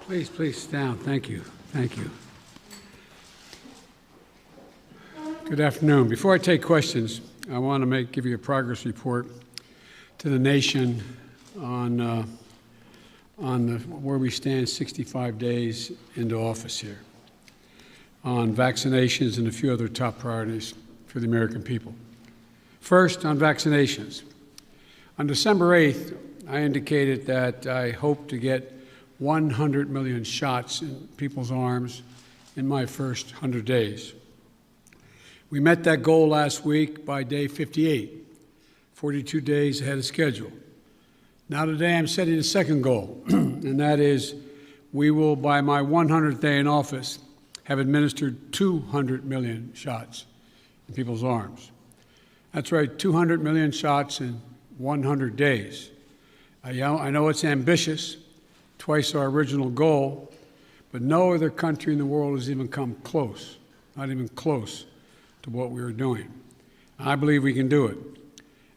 Please sit down. Thank you. Thank you. Good afternoon. Before I take questions, I want to give you a progress report to the nation on where we stand 65 days into office here, on vaccinations and a few other top priorities for the American people. First, on vaccinations. On December 8th, I indicated that I hope to get 100 million shots in people's arms in my first 100 days. We met that goal last week by day 58, 42 days ahead of schedule. Now today I'm setting a second goal, and that is we will, by my 100th day in office, have administered 200 million shots in people's arms. That's right, 200 million shots in 100 days. I know it's ambitious, twice our original goal, but no other country in the world has even come close, not even close to what we are doing. I believe we can do it.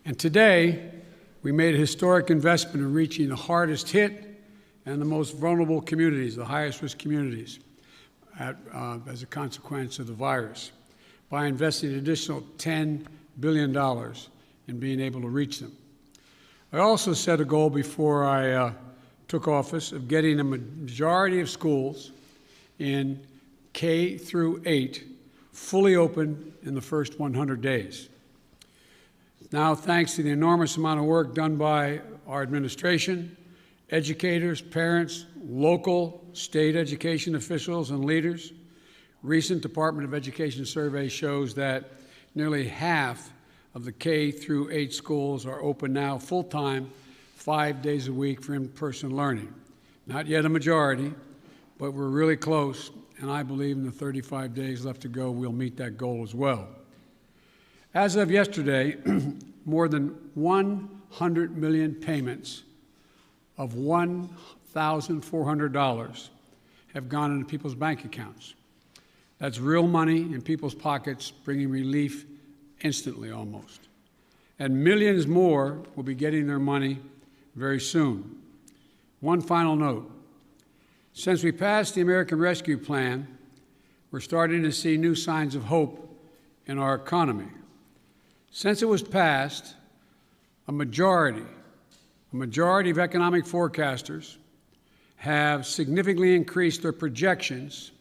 And today, we made a historic investment in reaching the hardest hit and the most vulnerable communities, the highest risk communities, as a consequence of the virus, by investing an additional $10 billion in being able to reach them. I also set a goal before I took office of getting a majority of schools in K through 8 fully open in the first 100 days. Now, thanks to the enormous amount of work done by our administration, educators, parents, local, state education officials, and leaders, recent Department of Education survey shows that nearly half of the K through 8 schools are open now full-time, 5 days a week for in-person learning. Not yet a majority, but we're really close, and I believe in the 35 days left to go, we'll meet that goal as well. As of yesterday, more than 100 million payments of $1,400 have gone into people's bank accounts. That's real money in people's pockets, bringing relief instantly almost. And millions more will be getting their money very soon. One final note. Since we passed the American Rescue Plan, we're starting to see new signs of hope in our economy. Since it was passed, a majority of economic forecasters have significantly increased their projections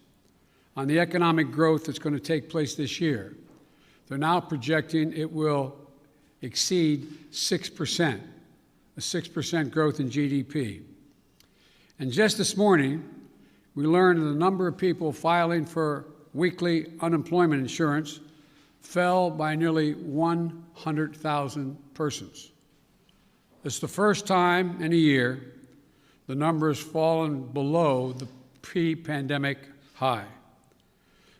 on the economic growth that's going to take place this year. They're now projecting it will exceed 6%, a 6% growth in GDP. And just this morning, we learned that the number of people filing for weekly unemployment insurance fell by nearly 100,000 persons. It's the first time in a year the number has fallen below the pre-pandemic high.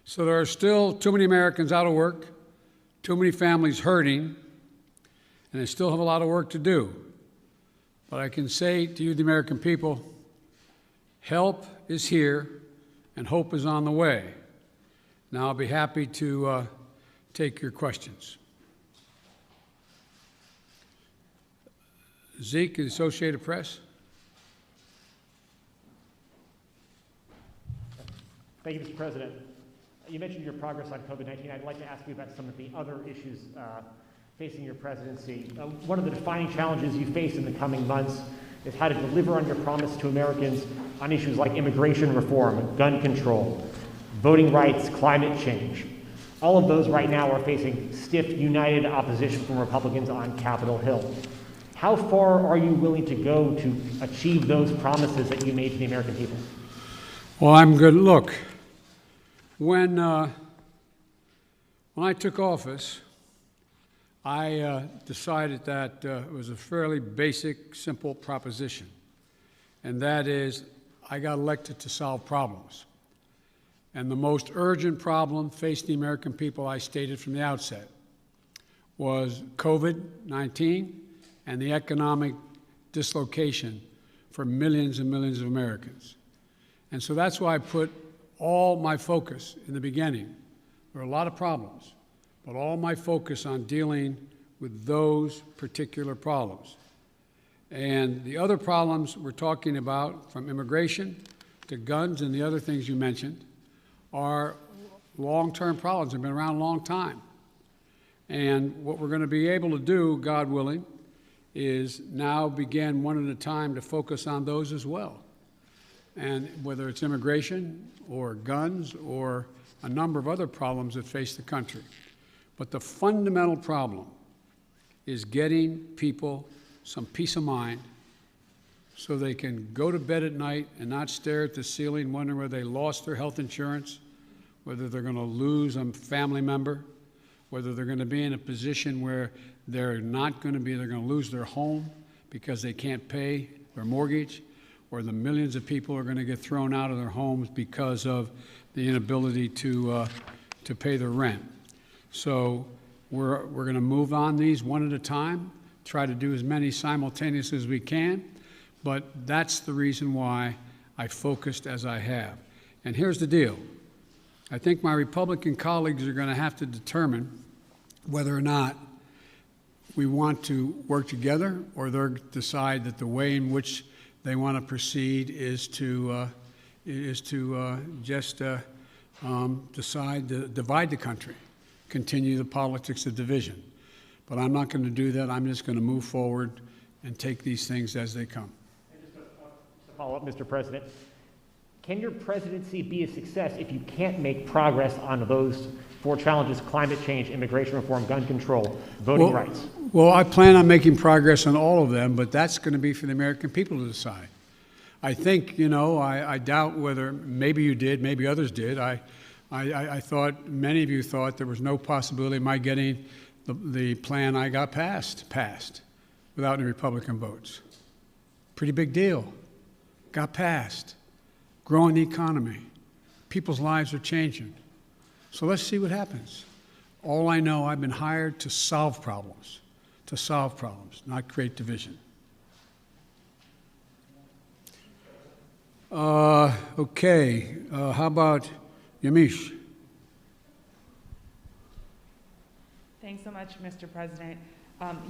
So there are still too many Americans out of work, too many families hurting, and they still have a lot of work to do. But I can say to you, the American people, help is here and hope is on the way. Now I'll be happy to take your questions. Zeke, the Associated Press. Thank you, Mr. President. You mentioned your progress on COVID-19. I'd like to ask you about some of the other issues facing your presidency. One of the defining challenges you face in the coming months is how to deliver on your promise to Americans on issues like immigration reform, gun control, voting rights, climate change. All of those right now are facing stiff, united opposition from Republicans on Capitol Hill. How far are you willing to go to achieve those promises that you made to the American people? Well, I'm good. Look, when I took office, I decided that it was a fairly basic, simple proposition, and that is I got elected to solve problems. And the most urgent problem facing the American people, I stated from the outset, was COVID-19 and the economic dislocation for millions and millions of Americans. And so that's why I put all my focus in the beginning. There are a lot of problems, but all my focus on dealing with those particular problems. And the other problems we're talking about, from immigration to guns and the other things you mentioned are long-term problems. They've been around a long time. And what we're going to be able to do, God willing, is now begin one at a time to focus on those as well. And whether it's immigration or guns or a number of other problems that face the country. But the fundamental problem is getting people some peace of mind so they can go to bed at night and not stare at the ceiling wondering whether they lost their health insurance, whether they're going to lose a family member, whether they're going to be in a position where they're going to lose their home because they can't pay their mortgage, or the millions of people are going to get thrown out of their homes because of the inability to pay their rent. So we're going to move on these one at a time, try to do as many simultaneously as we can, but that's the reason why I focused as I have. And here's the deal. I think my Republican colleagues are going to have to determine whether or not we want to work together, or they'll decide that the way in which they want to proceed is to just decide to divide the country, continue the politics of division. But I'm not going to do that. I'm just going to move forward and take these things as they come. And just to follow up, Mr. President, can your presidency be a success if you can't make progress on those four challenges: climate change, immigration reform, gun control, voting rights? Well, I plan on making progress on all of them, but that's going to be for the American people to decide. I think, I doubt whether, maybe you did, maybe others did. I thought, many of you thought there was no possibility of my getting the plan I got passed without any Republican votes. Pretty big deal. Got passed. Growing the economy. People's lives are changing. So let's see what happens. All I know, I've been hired to solve problems, not create division. Okay, how about Yamiche? Thanks so much, Mr. President.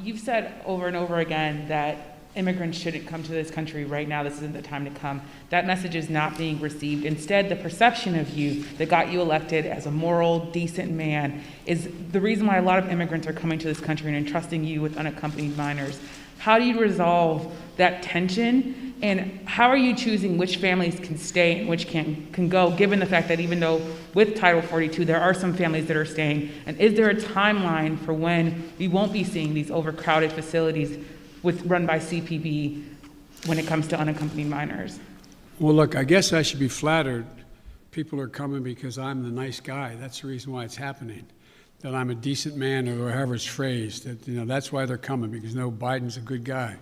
You've said over and over again that immigrants shouldn't come to this country right now. This isn't the time to come. That message is not being received. Instead, the perception of you that got you elected as a moral, decent man is the reason why a lot of immigrants are coming to this country and entrusting you with unaccompanied minors. How do you resolve that tension? And how are you choosing which families can stay and which can go, given the fact that even though with Title 42, there are some families that are staying? And is there a timeline for when we won't be seeing these overcrowded facilities run by CPB when it comes to unaccompanied minors? Well, look, I guess I should be flattered. People are coming because I'm the nice guy. That's the reason why it's happening. That I'm a decent man, or however it's phrased. That, that's why they're coming, because Biden's a good guy.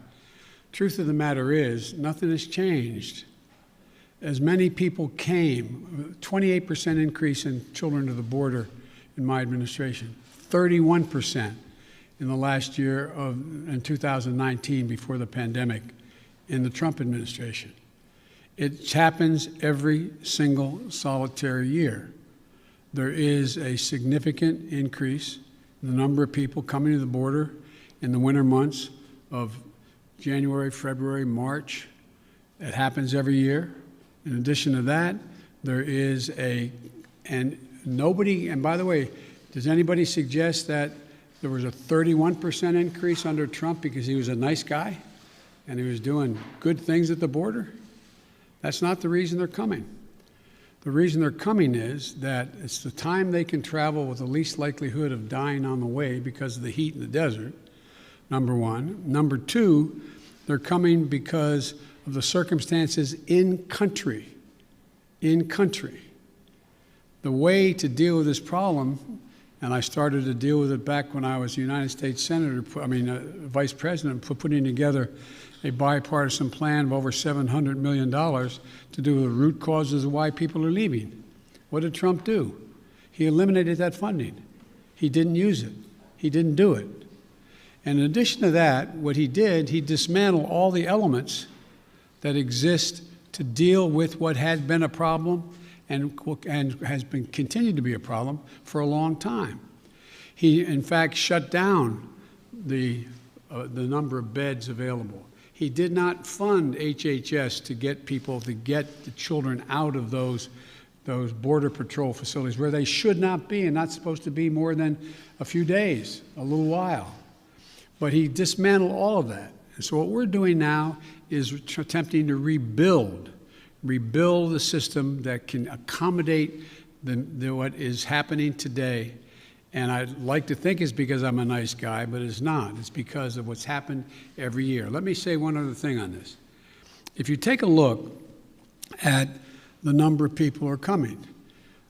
Truth of the matter is, nothing has changed. As many people came, 28% increase in children to the border in my administration, 31% in the last year in 2019 before the pandemic in the Trump administration. It happens every single solitary year. There is a significant increase in the number of people coming to the border in the winter months of January, February, March. It happens every year. In addition to that, there is and by the way, does anybody suggest that there was a 31% increase under Trump because he was a nice guy and he was doing good things at the border? That's not the reason they're coming. The reason they're coming is that it's the time they can travel with the least likelihood of dying on the way because of the heat in the desert, number one. Number two, they're coming because of the circumstances in country. In country. The way to deal with this problem, and I started to deal with it back when I was United States Vice President, putting together a bipartisan plan of over $700 million to do with the root causes of why people are leaving. What did Trump do? He eliminated that funding. He didn't use it. He didn't do it. And in addition to that, what he did, he dismantled all the elements that exist to deal with what had been a problem and has been continued to be a problem for a long time. He, in fact, shut down the number of beds available. He did not fund HHS to get people, to get the children out of those Border Patrol facilities where they should not be and not supposed to be more than a few days, a little while. But he dismantled all of that. And so what we're doing now is attempting to rebuild the system that can accommodate what is happening today. And I'd like to think it's because I'm a nice guy, but it's not. It's because of what's happened every year. Let me say one other thing on this. If you take a look at the number of people who are coming,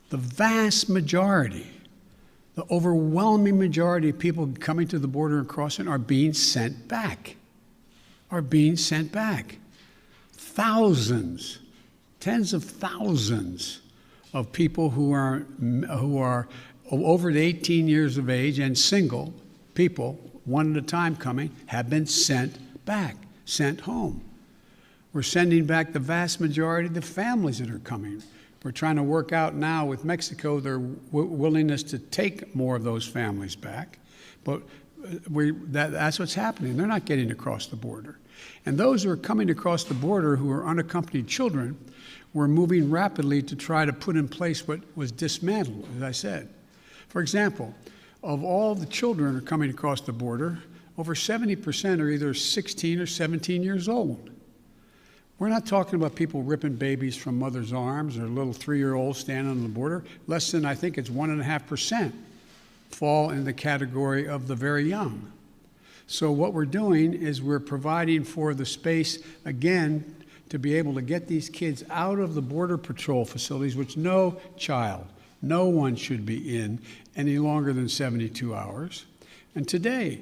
the vast majority, the overwhelming majority of people coming to the border and crossing are being sent back, Thousands, tens of thousands of people who are over 18 years of age and single people, one at a time coming, have been sent back, sent home. We're sending back the vast majority of the families that are coming. We're trying to work out now with Mexico their willingness to take more of those families back. But that's what's happening. They're not getting across the border. And those who are coming across the border who are unaccompanied children, we're moving rapidly to try to put in place what was dismantled, as I said. For example, of all the children who are coming across the border, over 70% are either 16 or 17 years old. We're not talking about people ripping babies from mother's arms or little 3-year-olds standing on the border. Less than, I think it's 1.5% fall in the category of the very young. So what we're doing is we're providing for the space, again, to be able to get these kids out of the Border Patrol facilities, which no one should be in any longer than 72 hours. And today,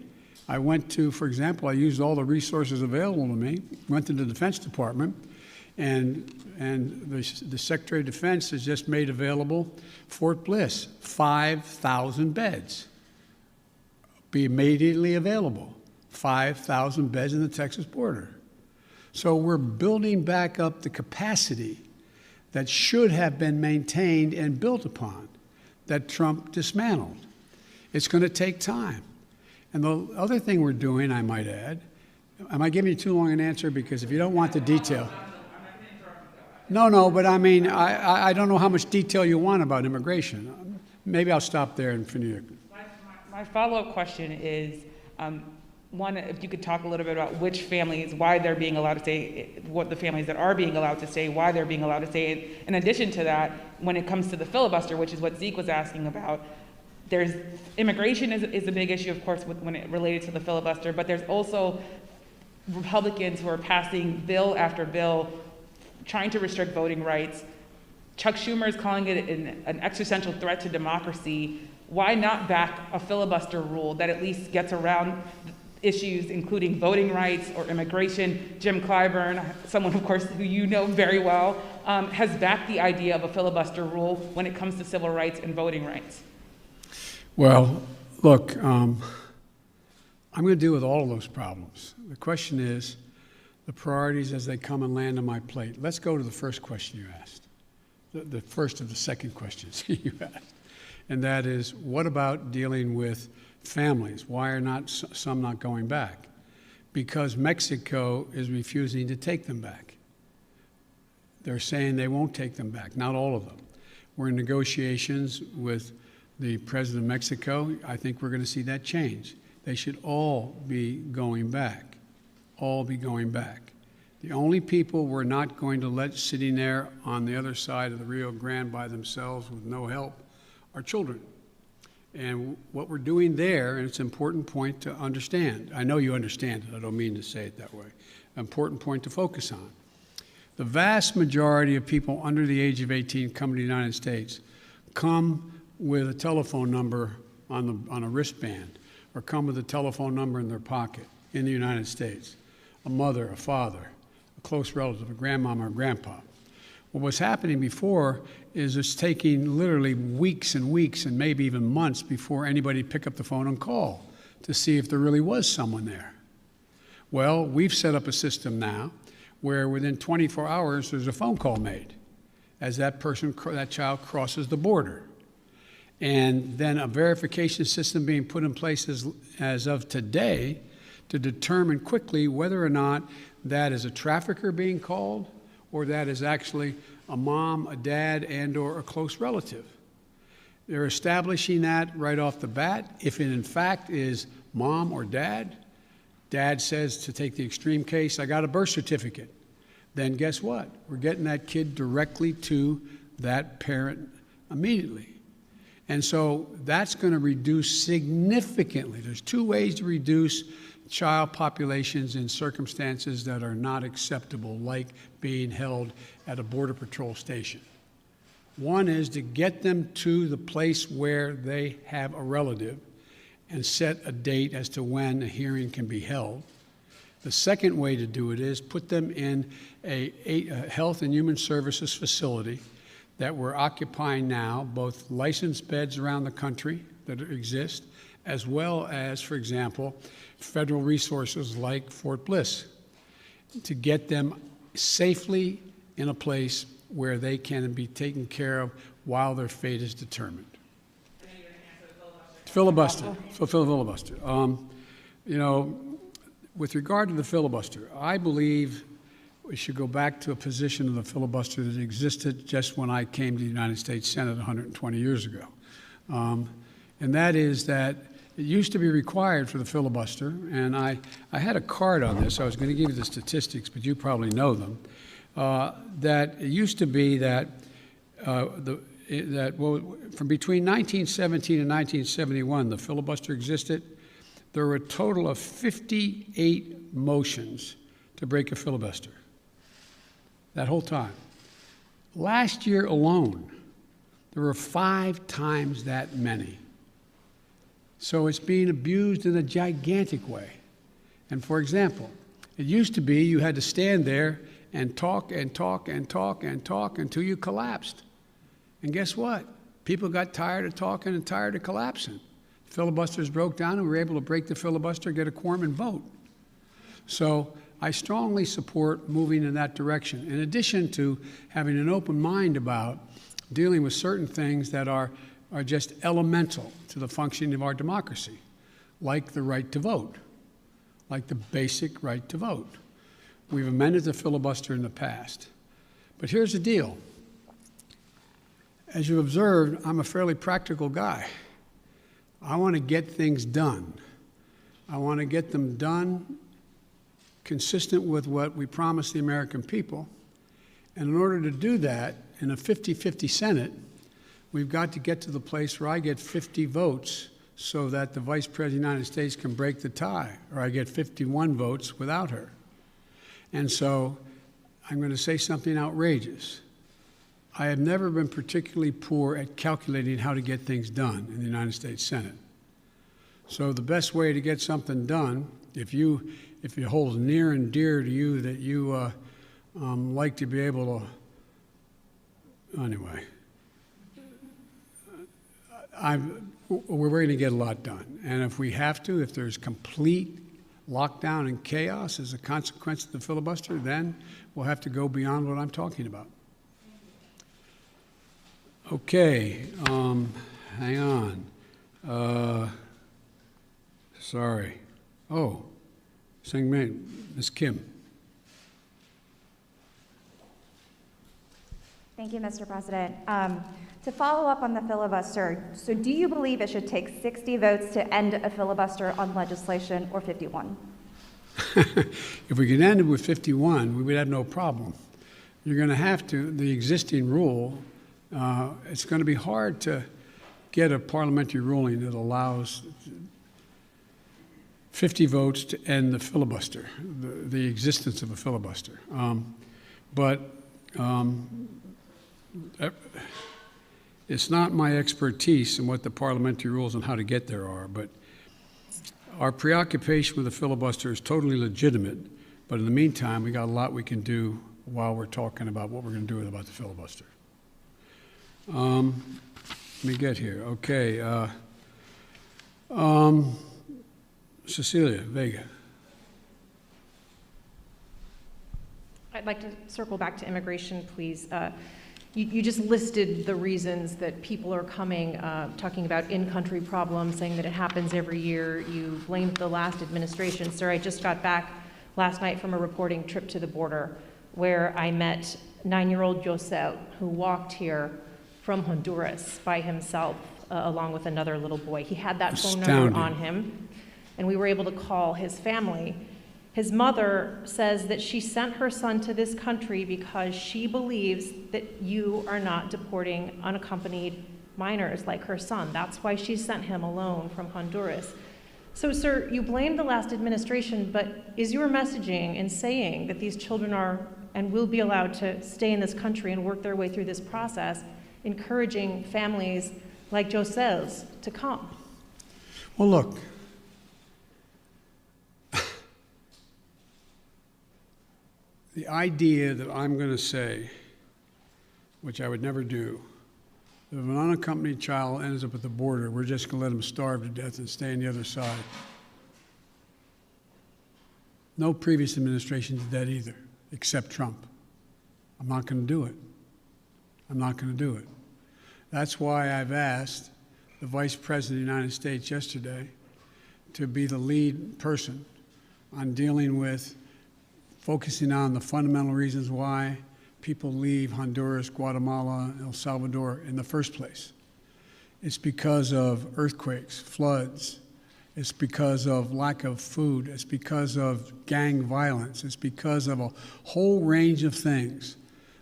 I went to, for example, I used all the resources available to me, went to the Defense Department, and the Secretary of Defense has just made available Fort Bliss, 5,000 beds. Be immediately available, 5,000 beds in the Texas border. So we're building back up the capacity that should have been maintained and built upon, that Trump dismantled. It's going to take time. And the other thing we're doing, I might add, am I giving you too long an answer? Because if you don't want the detail. No, but I mean, I don't know how much detail you want about immigration. Maybe I'll stop there and finish. My follow-up question is, one, if you could talk a little bit about which families, why they're being allowed to stay, what the families that are being allowed to stay, why they're being allowed to stay. In addition to that, when it comes to the filibuster, which is what Zeke was asking about, there's immigration is a big issue, of course, when it related to the filibuster, but there's also Republicans who are passing bill after bill trying to restrict voting rights. Chuck Schumer is calling it an existential threat to democracy. Why not back a filibuster rule that at least gets around issues including voting rights or immigration? Jim Clyburn, someone, of course, who you know very well, has backed the idea of a filibuster rule when it comes to civil rights and voting rights. Well, look, I'm going to deal with all of those problems. The question is the priorities as they come and land on my plate. Let's go to the first question you asked, the first of the second questions you asked, and that is, what about dealing with families? Why are not some not going back? Because Mexico is refusing to take them back. They're saying they won't take them back, not all of them. We're in negotiations with the president of Mexico. I think we're going to see that change. They should all be going back, The only people we're not going to let sitting there on the other side of the Rio Grande by themselves with no help are children. And what we're doing there, and it's an important point to understand. I know you understand it. I don't mean to say it that way. An important point to focus on. The vast majority of people under the age of 18 coming to the United States come with a telephone number on a wristband, or come with a telephone number in their pocket in the United States. A mother, a father, a close relative, a grandmama or grandpa. What was happening before is it's taking literally weeks and weeks and maybe even months before anybody pick up the phone and call to see if there really was someone there. Well, we've set up a system now where within 24 hours there's a phone call made as that child crosses the border. And then a verification system being put in place as of today to determine quickly whether or not that is a trafficker being called or that is actually a mom, a dad, and or a close relative. They're establishing that right off the bat. If it in fact is mom or dad, dad says, to take the extreme case, I got a birth certificate. Then guess what? We're getting that kid directly to that parent immediately. And so that's going to reduce significantly. There's two ways to reduce child populations in circumstances that are not acceptable, like being held at a Border Patrol station. One is to get them to the place where they have a relative and set a date as to when a hearing can be held. The second way to do it is put them in a Health and Human Services facility that we're occupying now, both licensed beds around the country that exist, as well as, for example, federal resources like Fort Bliss, to get them safely in a place where they can be taken care of while their fate is determined. Filibuster. Filibuster. You know, with regard to the filibuster, I believe we should go back to a position of the filibuster that existed just when I came to the United States Senate 120 years ago. And that is that it used to be required for the filibuster, and I had a card on this. I was going to give you the statistics, but you probably know them. That it used to be that from between 1917 and 1971, the filibuster existed. There were a total of 58 motions to break a filibuster. That whole time. Last year alone, there were 5 times that many. So it's being abused in a gigantic way. And for example, it used to be you had to stand there and talk and talk and talk and talk until you collapsed. And guess what? People got tired of talking and tired of collapsing. Filibusters broke down and we were able to break the filibuster, get a quorum and vote. So I strongly support moving in that direction, in addition to having an open mind about dealing with certain things that are just elemental to the functioning of our democracy, like the right to vote, like the basic right to vote. We've amended the filibuster in the past. But here's the deal. As you observed, I'm a fairly practical guy. I want to get things done. I want to get them done consistent with what we promised the American people. And in order to do that, in a 50-50 Senate, we've got to get to the place where I get 50 votes so that the Vice President of the United States can break the tie, or I get 51 votes without her. And so I'm going to say something outrageous. I have never been particularly poor at calculating how to get things done in the United States Senate. So the best way to get something done, if it holds near and dear to you that you like to be able to, anyway, we're going to get a lot done. And if we have to, if there's complete lockdown and chaos as a consequence of the filibuster, then we'll have to go beyond what I'm talking about. Okay, hang on. Sorry. Oh, Ms. Kim. Thank you, Mr. President. To follow up on the filibuster, so do you believe it should take 60 votes to end a filibuster on legislation or 51? If we could end it with 51, we would have no problem. You're going to have to, the existing rule, it's going to be hard to get a parliamentary ruling that allows 50 votes to end the filibuster, the existence of a filibuster. It's not my expertise in what the parliamentary rules and how to get there are, but our preoccupation with the filibuster is totally legitimate. But in the meantime, we got a lot we can do while we're talking about what we're going to do about the filibuster. Let me get here. Okay. Cecilia Vega. I'd like to circle back to immigration, please. You just listed the reasons that people are coming, talking about in-country problems, saying that it happens every year. You blamed the last administration. Sir, I just got back last night from a reporting trip to the border where I met 9-year-old Josel, who walked here from Honduras by himself, along with another little boy. He had that phone number on him, and we were able to call his family. His mother says that she sent her son to this country because she believes that you are not deporting unaccompanied minors like her son. That's why she sent him alone from Honduras. So, sir, you blame the last administration, but is your messaging in saying that these children are and will be allowed to stay in this country and work their way through this process, encouraging families like Josel's to come? Well, look, the idea that I'm going to say, which I would never do, that if an unaccompanied child ends up at the border, we're just going to let him starve to death and stay on the other side. No previous administration did that either, except Trump. I'm not going to do it. I'm not going to do it. That's why I've asked the Vice President of the United States yesterday to be the lead person on dealing with focusing on the fundamental reasons why people leave Honduras, Guatemala, El Salvador in the first place. It's because of earthquakes, floods. It's because of lack of food. It's because of gang violence. It's because of a whole range of things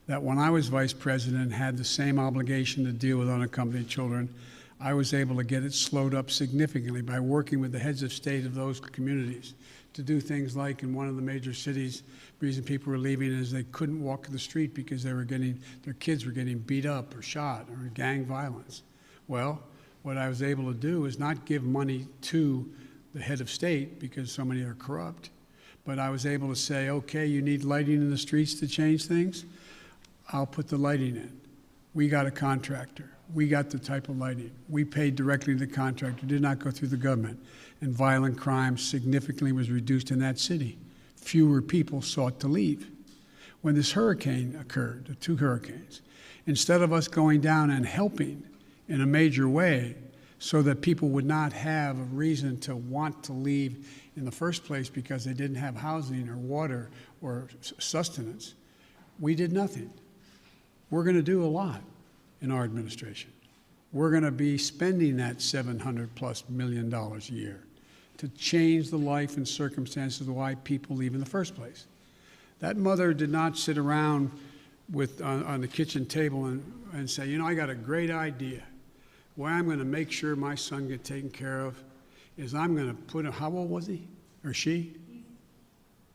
that when I was vice president and had the same obligation to deal with unaccompanied children, I was able to get it slowed up significantly by working with the heads of state of those communities to do things like in one of the major cities, the reason people were leaving is they couldn't walk the street because their kids were getting beat up or shot or gang violence. Well, what I was able to do is not give money to the head of state because so many are corrupt, but I was able to say, okay, you need lighting in the streets to change things? I'll put the lighting in. We got a contractor. We got the type of lighting. We paid directly to the contractor, did not go through the government. And violent crime significantly was reduced in that city. Fewer people sought to leave. When this hurricane occurred, the 2 hurricanes, instead of us going down and helping in a major way so that people would not have a reason to want to leave in the first place because they didn't have housing or water or sustenance, we did nothing. We're going to do a lot in our administration. We're going to be spending that $700+ million a year to change the life and circumstances of why people leave in the first place. That mother did not sit around on the kitchen table and say, you know, I got a great idea. Way I'm going to make sure my son gets taken care of is I'm going to put how old was he or she?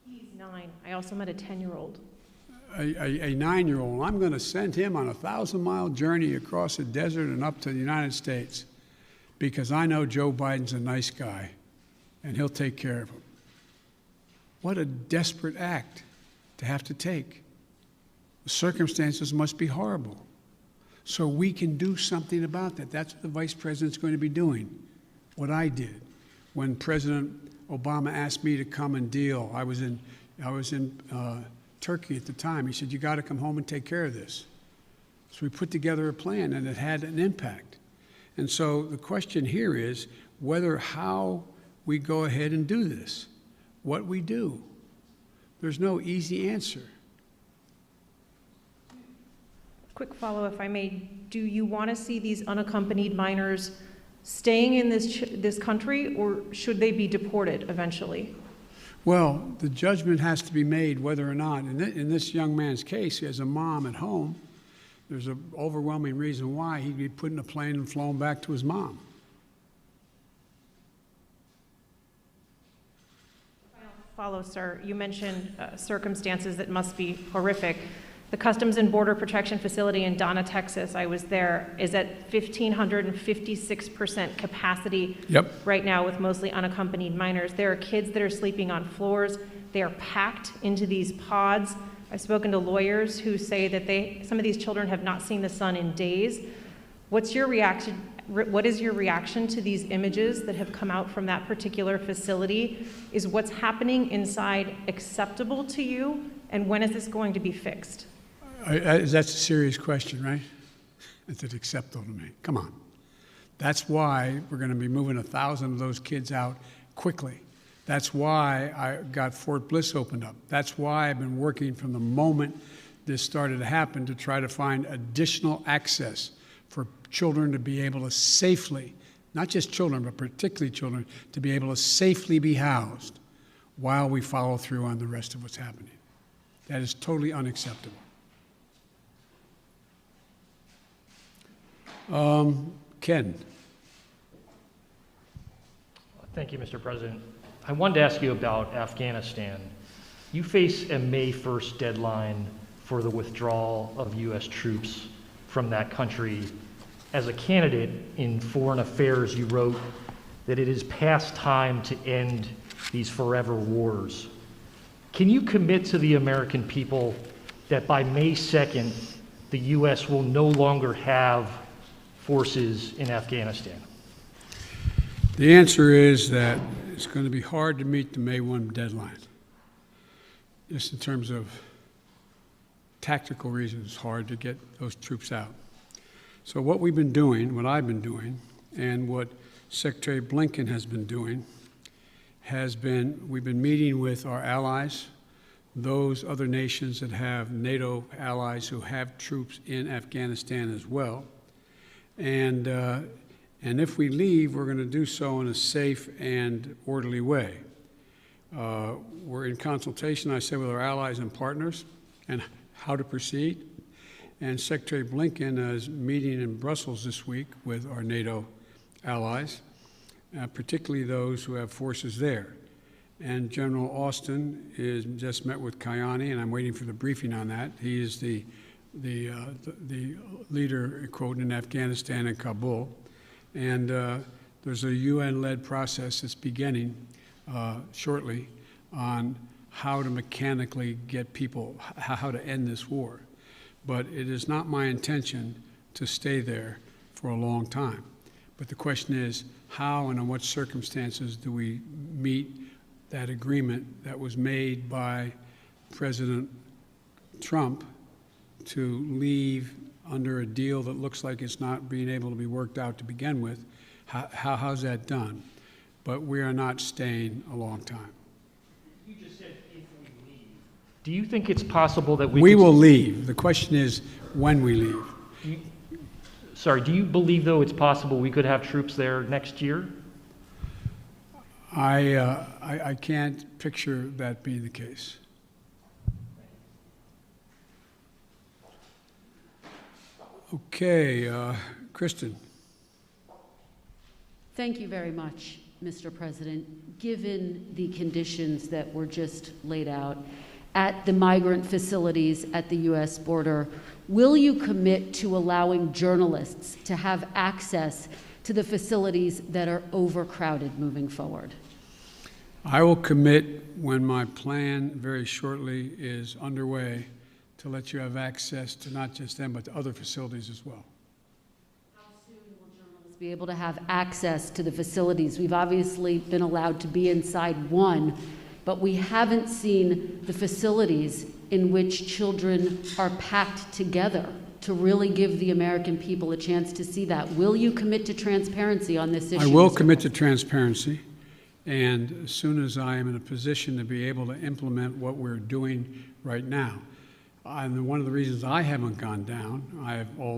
He's 9. I also met a 10-year-old. A 9-year-old. I'm going to send him on a 1,000-mile journey across the desert and up to the United States because I know Joe Biden's a nice guy and he'll take care of him. What a desperate act to have to take. The circumstances must be horrible. So we can do something about that. That's what the vice president's going to be doing. What I did when President Obama asked me to come and deal. I was in Turkey at the time. He said, you got to come home and take care of this. So we put together a plan, and it had an impact. And so the question here is how we go ahead and do this, what we do. There's no easy answer. Quick follow, if I may. Do you want to see these unaccompanied minors staying in this country, or should they be deported eventually? Well, the judgment has to be made whether or not, in this young man's case, he has a mom at home. There's an overwhelming reason why he'd be put in a plane and flown back to his mom. Follow, sir. You mentioned circumstances that must be horrific. The Customs and Border Protection Facility in Donna, Texas, I was there, is at 1,556% capacity right now with mostly unaccompanied minors. There are kids that are sleeping on floors. They are packed into these pods. I've spoken to lawyers who say that some of these children have not seen the sun in days. What's your reaction? What is your reaction to these images that have come out from that particular facility? Is what's happening inside acceptable to you? And when is this going to be fixed? That's a serious question, right? Is it acceptable to me? Come on. That's why we're going to be moving 1,000 of those kids out quickly. That's why I got Fort Bliss opened up. That's why I've been working from the moment this started to happen to try to find additional access for children to be able to safely, not just children, but particularly children, to be able to safely be housed while we follow through on the rest of what's happening. That is totally unacceptable. Ken. Thank you, Mr. President. I wanted to ask you about Afghanistan. You face a May 1st deadline for the withdrawal of U.S. troops from that country. As a candidate in foreign affairs, you wrote that it is past time to end these forever wars. Can you commit to the American people that by May 2nd, the U.S. will no longer have forces in Afghanistan? The answer is that it's going to be hard to meet the May 1 deadline. Just in terms of tactical reasons, it's hard to get those troops out. So what we've been doing, what I've been doing, and what Secretary Blinken has been doing, we've been meeting with our allies, those other nations that have NATO allies who have troops in Afghanistan as well. And if we leave, we're going to do so in a safe and orderly way. We're in consultation, I said, with our allies and partners and how to proceed. And Secretary Blinken is meeting in Brussels this week with our NATO allies, particularly those who have forces there. And General Austin is just met with Kayani, and I'm waiting for the briefing on that. He is the leader, quote, in Afghanistan and Kabul. And there's a UN-led process that's beginning shortly on how to mechanically get people, how to end this war. But it is not my intention to stay there for a long time. But the question is, how and in what circumstances do we meet that agreement that was made by President Trump to leave under a deal that looks like it's not being able to be worked out to begin with? How's that done? But we are not staying a long time. You just said if we leave. Do you think it's possible that we will leave? The question is when we leave. Do you believe, though, it's possible we could have troops there next year? I can't picture that being the case. Okay, Kristen. Thank you very much, Mr. President. Given the conditions that were just laid out at the migrant facilities at the U.S. border, will you commit to allowing journalists to have access to the facilities that are overcrowded moving forward? I will commit when my plan very shortly is underway to let you have access to not just them, but to other facilities as well. How soon will journalists be able to have access to the facilities? We've obviously been allowed to be inside one, but we haven't seen the facilities in which children are packed together to really give the American people a chance to see that. Will you commit to transparency on this issue? I will commit to transparency, and as soon as I am in a position to be able to implement what we're doing right now. And one of the reasons I haven't gone down, all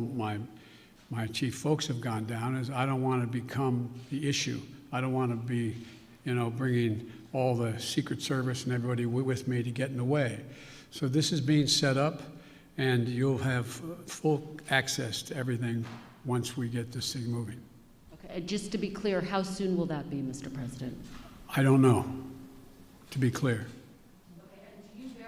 my chief folks have gone down, is I don't want to become the issue. I don't want to be, bringing all the Secret Service and everybody with me to get in the way. So this is being set up, and you'll have full access to everything once we get this thing moving. Okay, and just to be clear, how soon will that be, Mr. President? I don't know, to be clear.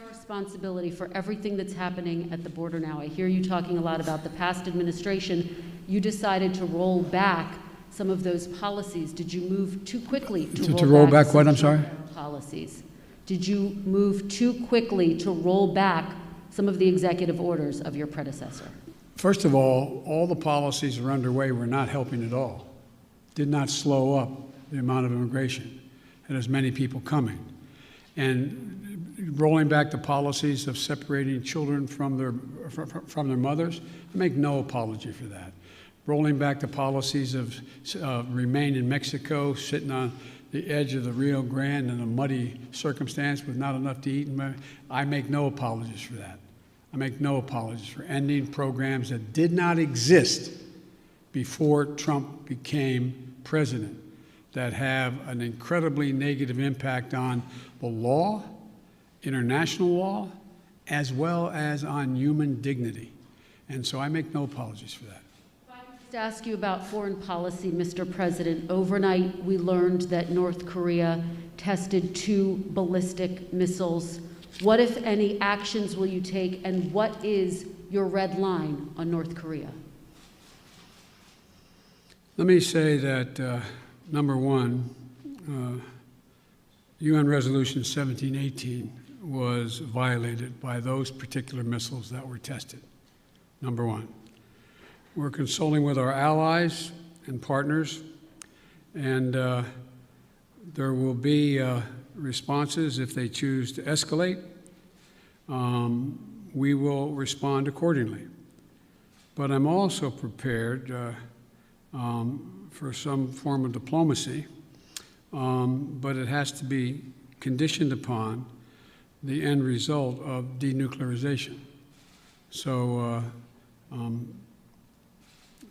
Responsibility for everything that's happening at the border now. I hear you talking a lot about the past administration. You decided to roll back some of those policies. Did you move too quickly to roll back what? I'm sorry? Policies. Did you move too quickly to roll back some of the executive orders of your predecessor? First of all the policies that are underway were not helping at all. Did not slow up the amount of immigration and as many people coming. And rolling back the policies of separating children from their mothers. I make no apology for that. Rolling back the policies of remain in Mexico, sitting on the edge of the Rio Grande in a muddy circumstance with not enough to eat. I make no apologies for that. I make no apologies for ending programs that did not exist before Trump became president, that have an incredibly negative impact on the law, international law, as well as on human dignity. And so I make no apologies for that. To ask you about foreign policy, Mr. President. Overnight, we learned that North Korea tested 2 ballistic missiles. What, if any, actions will you take, and what is your red line on North Korea? Let me say that, number one, UN Resolution 1718 was violated by those particular missiles that were tested, number one. We're consulting with our allies and partners, and there will be responses if they choose to escalate. We will respond accordingly. But I'm also prepared for some form of diplomacy, but it has to be conditioned upon the end result of denuclearization. So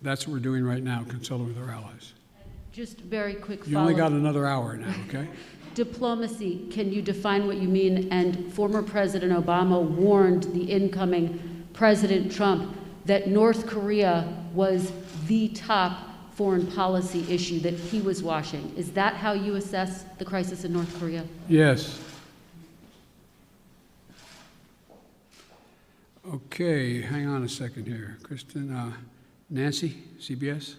that's what we're doing right now, consulting with our allies. Just very quick follow-up. You only got another hour now, okay? Diplomacy, can you define what you mean? And former President Obama warned the incoming President Trump that North Korea was the top foreign policy issue that he was watching. Is that how you assess the crisis in North Korea? Yes. Okay, hang on a second here. Kristen, Nancy, CBS.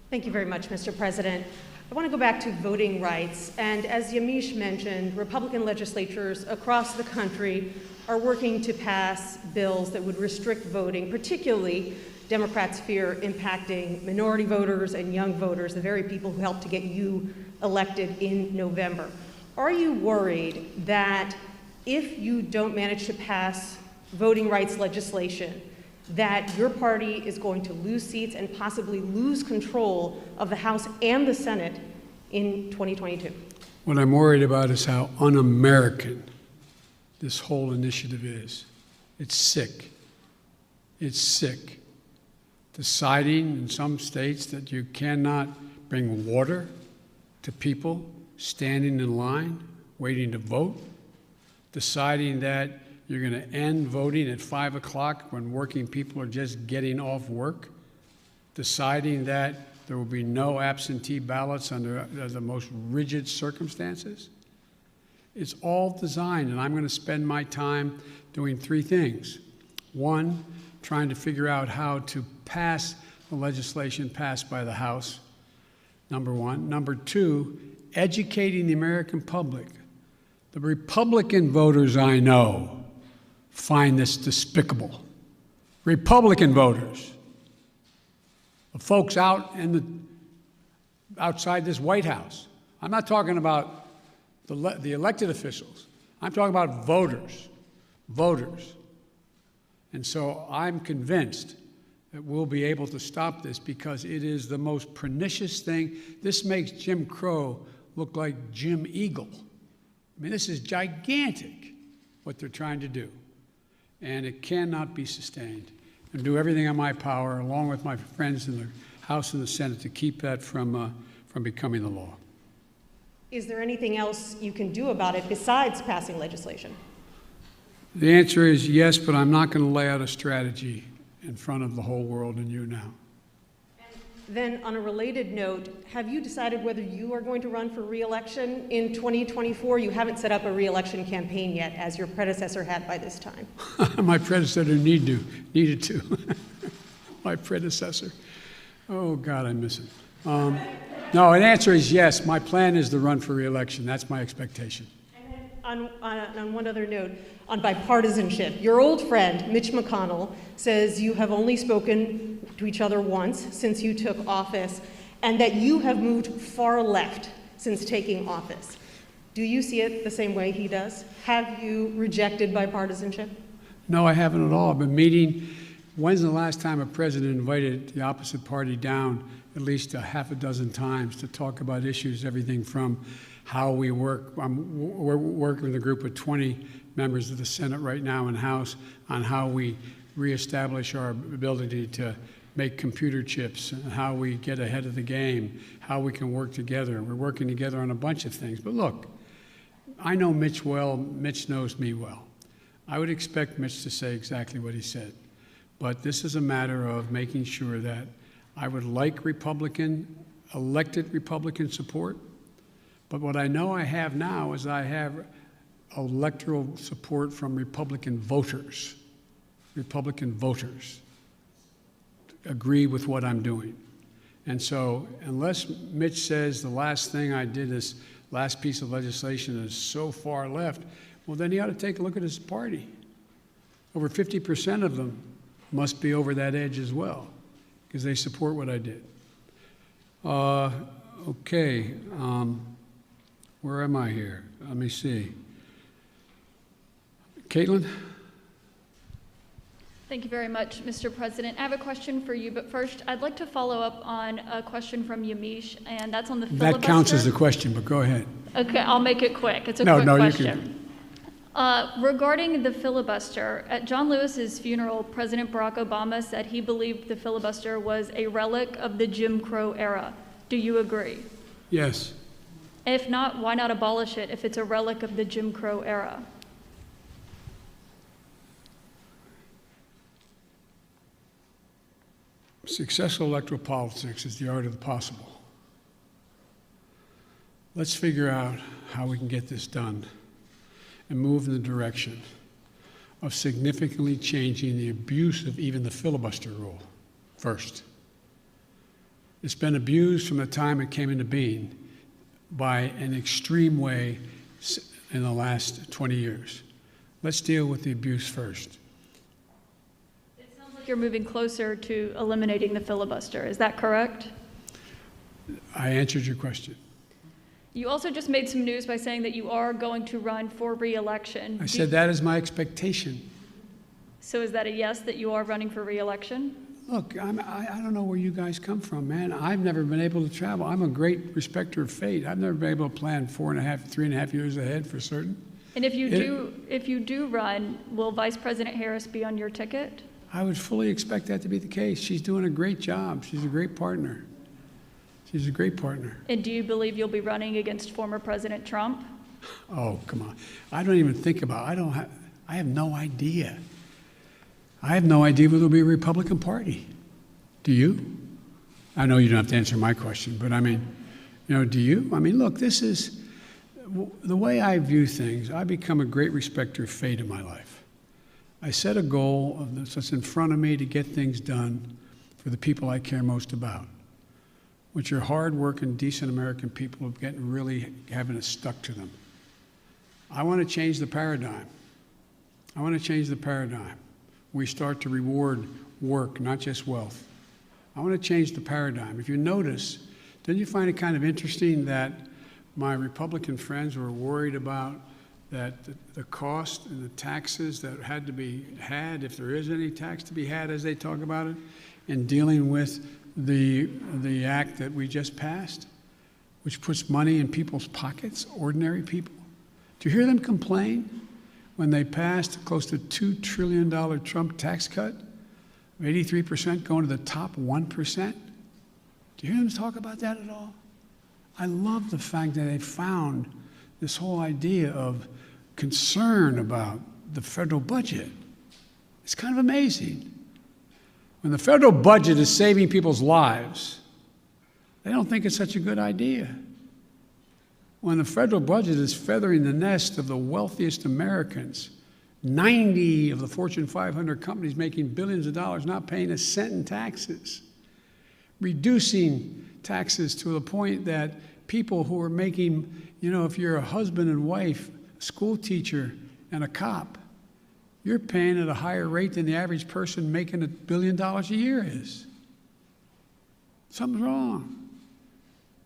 Thank you very much, Mr. President. I want to go back to voting rights. And as Yamiche mentioned, Republican legislatures across the country are working to pass bills that would restrict voting, particularly Democrats fear impacting minority voters and young voters, the very people who helped to get you elected in November. Are you worried that if you don't manage to pass voting rights legislation, that your party is going to lose seats and possibly lose control of the House and the Senate in 2022? What I'm worried about is how un-American this whole initiative is. It's sick. It's sick. Deciding in some states that you cannot bring water to people standing in line, waiting to vote. Deciding that you're going to end voting at 5 o'clock when working people are just getting off work. Deciding that there will be no absentee ballots under the most rigid circumstances. It's all designed, and I'm going to spend my time doing 3 things. 1, trying to figure out how to pass the legislation passed by the House, number 1. Number 2, educating the American public. The Republican voters I know find this despicable. Republican voters, the folks out outside this White House. I'm not talking about the elected officials. I'm talking about voters. And so I'm convinced that we'll be able to stop this because it is the most pernicious thing. This makes Jim Crow look like Jim Eagle. I mean, this is gigantic, what they're trying to do. And it cannot be sustained. And do everything in my power, along with my friends in the House and the Senate, to keep that from becoming the law. Is there anything else you can do about it besides passing legislation? The answer is yes, but I'm not going to lay out a strategy in front of the whole world and you now. Then, on a related note, have you decided whether you are going to run for re-election in 2024? You haven't set up a re-election campaign yet, as your predecessor had by this time. My predecessor needed to. My predecessor. Oh, God, I miss him. No, an answer is yes. My plan is to run for re-election. That's my expectation. And on one other note, on bipartisanship, your old friend, Mitch McConnell, says you have only spoken to each other once since you took office, and that you have moved far left since taking office. Do you see it the same way he does? Have you rejected bipartisanship? No, I haven't at all. I've been meeting. When's the last time a president invited the opposite party down at least a half a dozen times to talk about issues, everything from how we work. We're working with a group of 20 members of the Senate right now and House on how we reestablish our ability to make computer chips, and how we get ahead of the game, how we can work together. We're working together on a bunch of things. But look, I know Mitch well. Mitch knows me well. I would expect Mitch to say exactly what he said. But this is a matter of making sure that I would like elected Republican support. But what I know I have now is I have electoral support from Republican voters. Republican voters agree with what I'm doing. And so unless Mitch says the last thing I did, this last piece of legislation, is so far left, well, then he ought to take a look at his party. Over 50% of them must be over that edge as well, because they support what I did. Okay, where am I here? Let me see. Caitlin? Thank you very much, Mr. President. I have a question for you, but first, I'd like to follow up on a question from Yamiche, and that's on the filibuster. That counts as a question, but go ahead. Okay, I'll make it quick. It's a quick question. You can. Regarding the filibuster, at John Lewis's funeral, President Barack Obama said he believed the filibuster was a relic of the Jim Crow era. Do you agree? Yes. If not, why not abolish it if it's a relic of the Jim Crow era? Successful electoral politics is the art of the possible. Let's figure out how we can get this done and move in the direction of significantly changing the abuse of even the filibuster rule first. It's been abused from the time it came into being by an extreme way in the last 20 years. Let's deal with the abuse first. You're moving closer to eliminating the filibuster. Is that correct? I answered your question. You also just made some news by saying that you are going to run for re-election. I said that is my expectation. So is that a yes, that you are running for re-election? Look, I don't know where you guys come from, man. I've never been able to travel. I'm a great respecter of fate. I've never been able to plan 3.5 years ahead for certain. And if you do run, will Vice President Harris be on your ticket? I would fully expect that to be the case. She's doing a great job. She's a great partner. She's a great partner. And do you believe you'll be running against former President Trump? Oh, come on. I don't even think about it. I have no idea. I have no idea whether there'll be a Republican Party. Do you? I know you don't have to answer my question, but I mean, do you? I mean, look, this is the way I view things. I become a great respecter of fate in my life. I set a goal of this that's in front of me to get things done for the people I care most about, which are hard-working, decent American people who really having it stuck to them. I want to change the paradigm. I want to change the paradigm. We start to reward work, not just wealth. I want to change the paradigm. If you notice, didn't you find it kind of interesting that my Republican friends were worried about that the cost and the taxes that had to be had, if there is any tax to be had as they talk about it, in dealing with the act that we just passed, which puts money in people's pockets, ordinary people? Do you hear them complain when they passed close to $2 trillion Trump tax cut, 83% going to the top 1%? Do you hear them talk about that at all? I love the fact that they found this whole idea of concern about the federal budget. It's kind of amazing. When the federal budget is saving people's lives, they don't think it's such a good idea. When the federal budget is feathering the nest of the wealthiest Americans, 90 of the Fortune 500 companies making billions of dollars not paying a cent in taxes, reducing taxes to the point that people who are making, if you're a husband and wife, a school teacher, and a cop, you're paying at a higher rate than the average person making $1 billion a year is. Something's wrong.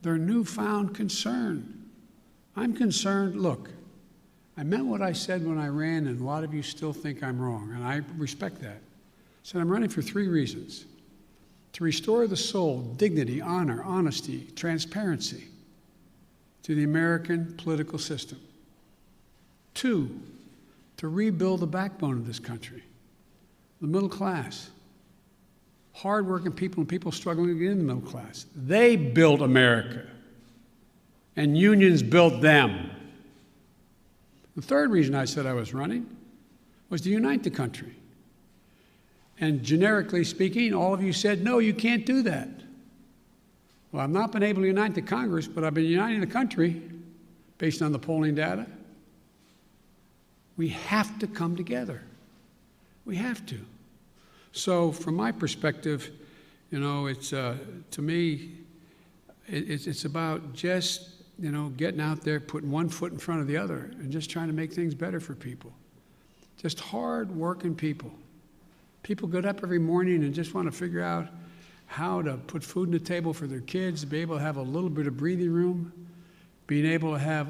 Their newfound concern I'm concerned, look, I meant what I said when I ran, and a lot of you still think I'm wrong, and I respect that. So I'm running for 3 reasons. To restore the soul, dignity, honor, honesty, transparency to the American political system. 2, to rebuild the backbone of this country, the middle class, hardworking people and people struggling to get in the middle class. They built America, and unions built them. The 3rd reason I said I was running was to unite the country. And generically speaking, all of you said, no, you can't do that. Well, I've not been able to unite the Congress, but I've been uniting the country based on the polling data. We have to come together. We have to. So from my perspective, you know, it's, to me, it's about just, you know, getting out there, putting one foot in front of the other, and just trying to make things better for people. Just hard-working people. People get up every morning and just want to figure out how to put food on the table for their kids, to be able to have a little bit of breathing room, being able to have,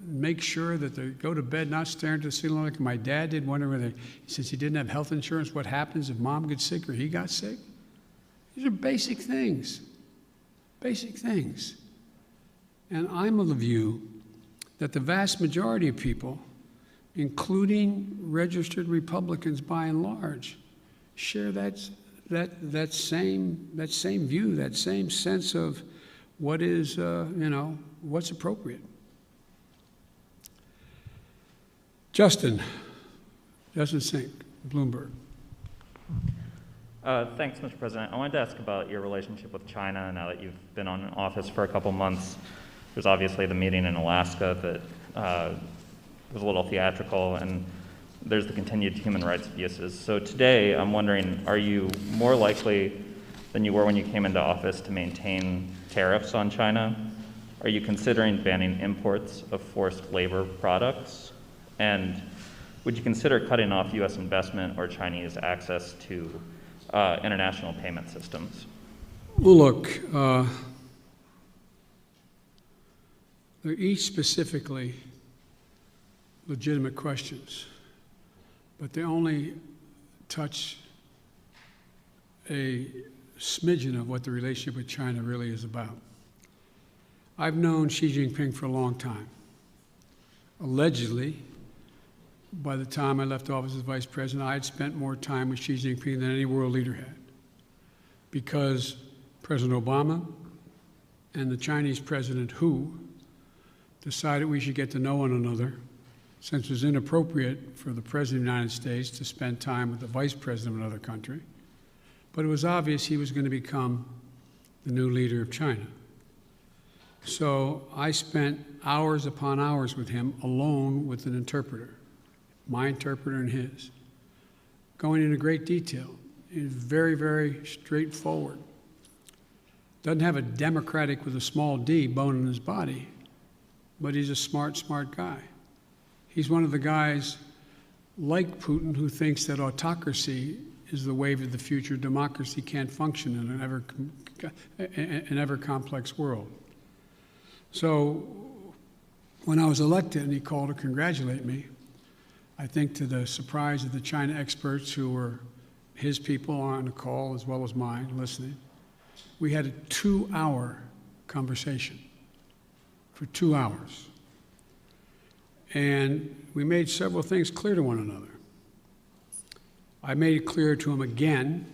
make sure that they go to bed not staring at the ceiling like my dad did, wondering whether, since he didn't have health insurance, what happens if mom gets sick or he got sick. These are basic things. Basic things. And I'm of the view that the vast majority of people, including registered Republicans by and large, share that same view, that same sense of what is, you know, what's appropriate. Justin Sink, Bloomberg. Thanks, Mr. President. I wanted to ask about your relationship with China now that you've been in office for a couple months. There's obviously the meeting in Alaska that was a little theatrical, and there's the continued human rights abuses. So today, I'm wondering, are you more likely than you were when you came into office to maintain tariffs on China? Are you considering banning imports of forced labor products? And would you consider cutting off U.S. investment or Chinese access to international payment systems? Well, look, they're each specifically legitimate questions, but they only touch a smidgen of what the relationship with China really is about. I've known Xi Jinping for a long time. Allegedly, by the time I left office as vice president, I had spent more time with Xi Jinping than any world leader had, because President Obama and the Chinese President Hu decided we should get to know one another, since it was inappropriate for the President of the United States to spend time with the Vice President of another country. But it was obvious he was going to become the new leader of China. So I spent hours upon hours with him alone with an interpreter, my interpreter and his, going into great detail. He's very, very straightforward. Doesn't have a Democratic with a small d bone in his body, but he's a smart guy. He's one of the guys like Putin who thinks that autocracy is the wave of the future. Democracy can't function in an ever complex world. So when I was elected and he called to congratulate me, I think to the surprise of the China experts who were his people on the call as well as mine listening, we had a 2-hour conversation for 2 hours. And we made several things clear to one another. I made it clear to him again,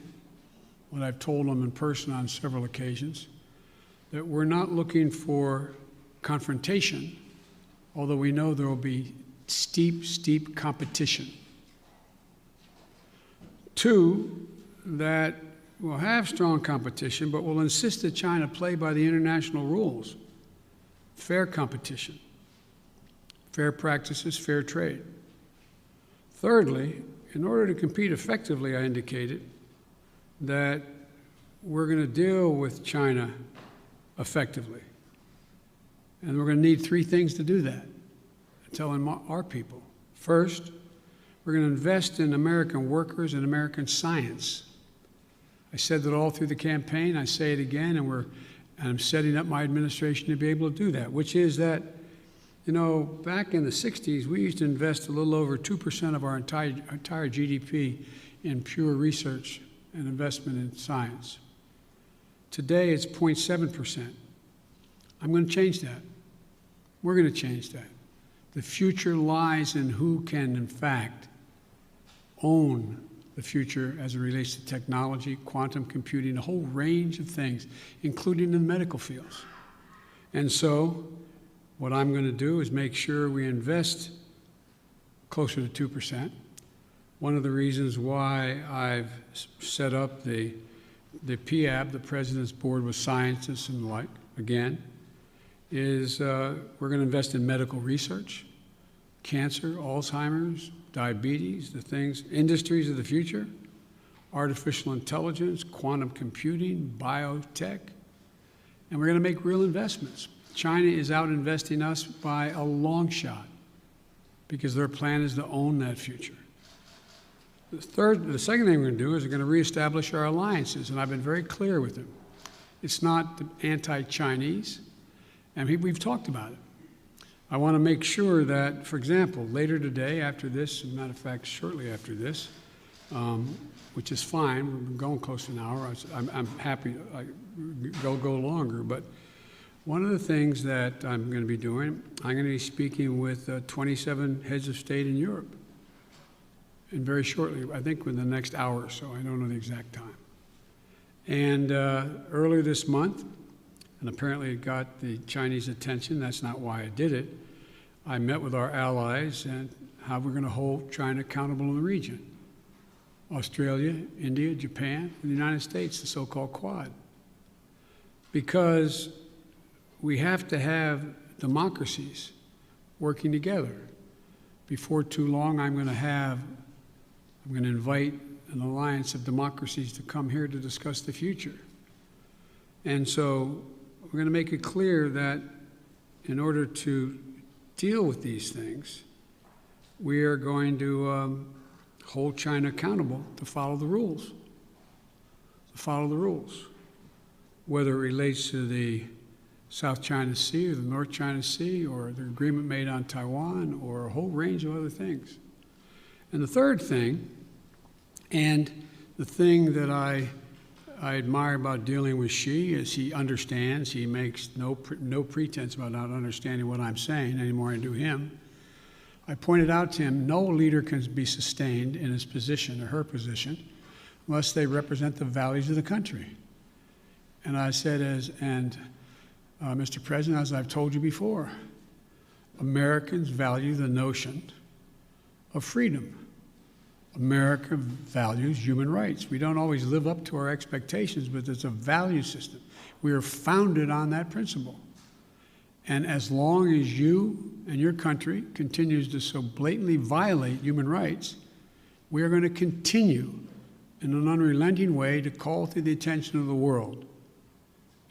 what I've told him in person on several occasions, that we're not looking for confrontation, although we know there will be steep competition. 2, that we'll have strong competition, but we'll insist that China play by the international rules. Fair competition, fair practices, fair trade. Thirdly, in order to compete effectively, I indicated that we're going to deal with China effectively. And we're going to need 3 things to do that, telling our people. First, we're going to invest in American workers and American science. I said that all through the campaign. I say it again, and I'm setting up my administration to be able to do that, which is that You know, back in the 60s, we used to invest a little over 2% of our entire GDP in pure research and investment in science. Today, it's 0.7%. I'm going to change that. We're going to change that. The future lies in who can, in fact, own the future as it relates to technology, quantum computing, a whole range of things, including in the medical fields. And so, what I'm going to do is make sure we invest closer to 2%. One of the reasons why I've set up the PAB, the President's Board with scientists and the like, again, is we're going to invest in medical research, cancer, Alzheimer's, diabetes, the things, industries of the future, artificial intelligence, quantum computing, biotech, and we're going to make real investments. China is out investing us by a long shot because their plan is to own that future. The second thing we're going to do is we're going to reestablish our alliances, and I've been very clear with them. It's not anti-Chinese, and we've talked about it. I want to make sure that, for example, later today, after this, as a matter of fact, shortly after this, which is fine, we've been going close to an hour. I'm happy to go longer, but one of the things that I'm going to be doing, I'm going to be speaking with 27 heads of state in Europe. And very shortly, I think within the next hour or so, I don't know the exact time. And earlier this month, and apparently it got the Chinese attention, that's not why I did it, I met with our allies and how we're going to hold China accountable in the region. Australia, India, Japan, and the United States, the so-called Quad. Because we have to have democracies working together. Before too long, I'm going to invite an alliance of democracies to come here to discuss the future. And so we're going to make it clear that in order to deal with these things, we are going to hold China accountable to follow the rules. To follow the rules. Whether it relates to the South China Sea or the North China Sea or the agreement made on Taiwan or a whole range of other things. And the third thing, and the thing that I admire about dealing with Xi is he understands, he makes no pretense about not understanding what I'm saying any more than I do him. I pointed out to him, no leader can be sustained in his position or her position unless they represent the values of the country. And I said, Mr. President, as I've told you before, Americans value the notion of freedom. America values human rights. We don't always live up to our expectations, but it's a value system. We are founded on that principle. And as long as you and your country continues to so blatantly violate human rights, we are going to continue in an unrelenting way to call to the attention of the world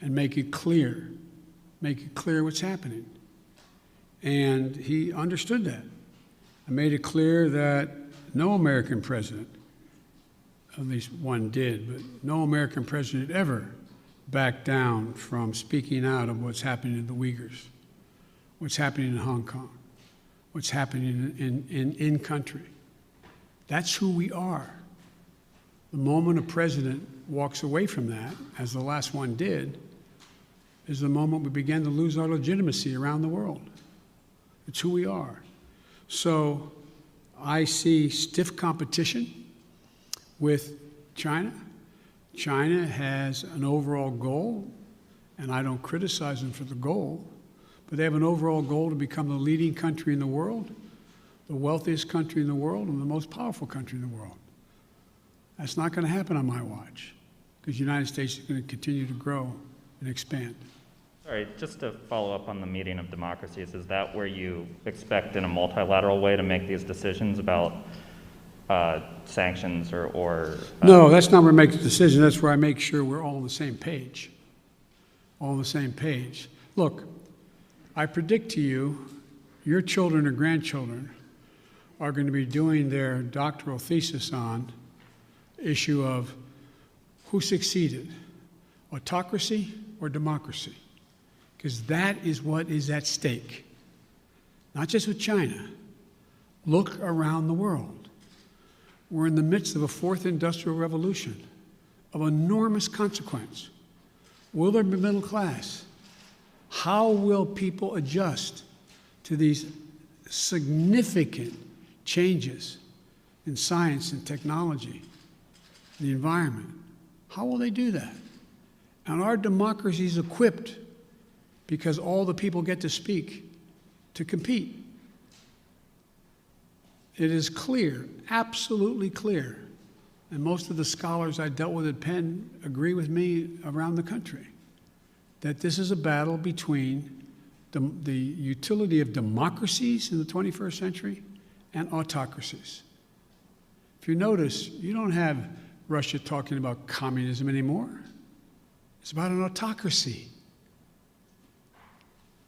and make it clear what's happening. And he understood that. I made it clear that no American president, at least one did, but no American president ever backed down from speaking out of what's happening in the Uyghurs, what's happening in Hong Kong, what's happening in country. That's who we are. The moment a president walks away from that, as the last one did, is the moment we begin to lose our legitimacy around the world. It's who we are. So I see stiff competition with China. China has an overall goal, and I don't criticize them for the goal, but they have an overall goal to become the leading country in the world, the wealthiest country in the world, and the most powerful country in the world. That's not going to happen on my watch, because the United States is going to continue to grow and expand. All right, just to follow up on the meeting of democracies, is that where you expect in a multilateral way to make these decisions about sanctions or No, that's not where I make the decision. That's where I make sure we're all on the same page. All on the same page. Look, I predict to you, your children or grandchildren are going to be doing their doctoral thesis on issue of who succeeded, autocracy or democracy, because that is what is at stake. not just with China. Look around the world. We're in the midst of a fourth industrial revolution of enormous consequence. Will there be middle class? How will people adjust to these significant changes in science and technology, the environment? How will they do that? And our democracy is equipped, because all the people get to speak, to compete. It is clear, absolutely clear, and most of the scholars I dealt with at Penn agree with me around the country, that this is a battle between the utility of democracies in the 21st century and autocracies. If you notice, you don't have Russia talking about communism anymore. It's about an autocracy.